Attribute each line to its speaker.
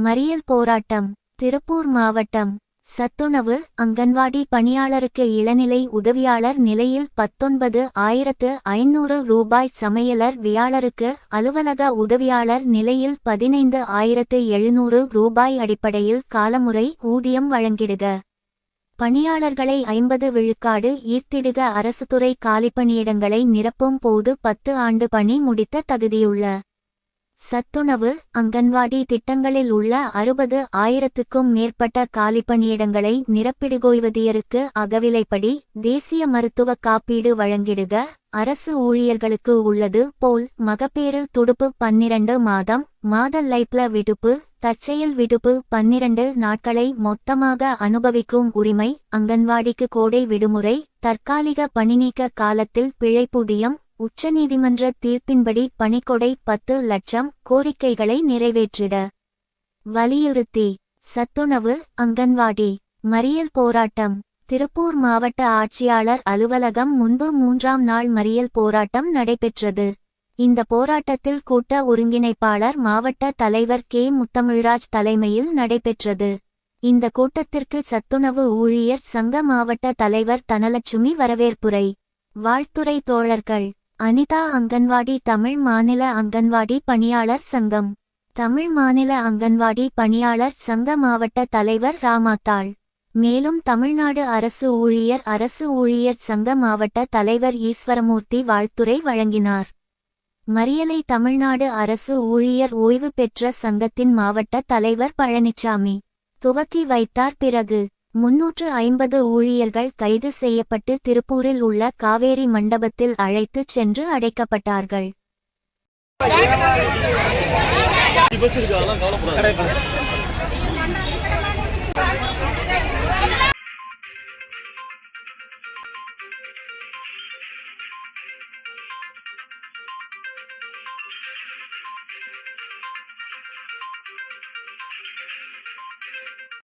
Speaker 1: மறியல் போராட்டம். திருப்பூர் மாவட்டம். சத்துணவு அங்கன்வாடி பணியாளருக்கு இளநிலை உதவியாளர் நிலையில் 19,500 ரூபாய், சமையலர் வியாளருக்கு அலுவலக உதவியாளர் நிலையில் 15,700 ரூபாய் அடிப்படையில் காலமுறை ஊதியம் வழங்கிடுக. பணியாளர்களை 50 விழுக்காடு ஈர்த்திடுக. அரசுத்துறை காலிப்பணியிடங்களை நிரப்பும் போது 10 ஆண்டு பணி முடித்த தகுதியுள்ள சத்துணவு அங்கன்வாடி திட்டங்களில் உள்ள 60,000க்கும் மேற்பட்ட காலிப்பணியிடங்களை நிரப்பிடுகோய்வதியருக்கு அகவிலைப்படி தேசிய மருத்துவ காப்பீடு வழங்கிடுக. அரசு ஊழியர்களுக்கு உள்ளது போல் மகப்பேறு துடுப்பு 12 மாதம், மாத லைப்ல விடுப்பு, தற்செயல் விடுப்பு 12 நாட்களை மொத்தமாக அனுபவிக்கும் உரிமை. அங்கன்வாடிக்கு கோடை விடுமுறை, தற்காலிக பணிநீக்க காலத்தில் பிழைப்பூதியம். உச்சநீதிமன்ற தீர்ப்பின்படி பணிக்கொடை 10 லட்சம். கோரிக்கைகளை நிறைவேற்றிட வலியுறுத்தி சத்துணவு அங்கன்வாடி மறியல் போராட்டம். திருப்பூர் மாவட்ட ஆட்சியாளர் அலுவலகம் முன்பு 3ஆம் நாள் மறியல் போராட்டம் நடைபெற்றது. இந்த போராட்டத்தில் கூட்ட ஒருங்கிணைப்பாளர் மாவட்ட தலைவர் கே. முத்தமிழ்ராஜ் தலைமையில் நடைபெற்றது. இந்த கூட்டத்திற்கு சத்துணவு ஊழியர் சங்க மாவட்ட தலைவர் தனலட்சுமி வரவேற்புரை. வாழ்த்துரை தோழர்கள் அனிதா. அங்கன்வாடி தமிழ் மாநில அங்கன்வாடி பணியாளர் சங்கம். தமிழ் மாநில அங்கன்வாடி பணியாளர் சங்க மாவட்ட தலைவர் ராமாத்தாள். மேலும் தமிழ்நாடு அரசு ஊழியர் சங்க மாவட்ட தலைவர் ஈஸ்வரமூர்த்தி வாழ்த்துரை வழங்கினார். மறியலை தமிழ்நாடு அரசு ஊழியர் ஓய்வு பெற்ற சங்கத்தின் மாவட்ட தலைவர் பழனிச்சாமி துவக்கி வைத்தார். பிறகு 350 ஊழியர்கள் கைது செய்யப்பட்டு திருப்பூரில் உள்ள காவேரி மண்டபத்தில் அழைத்துச் சென்று அடைக்கப்பட்டார்கள்.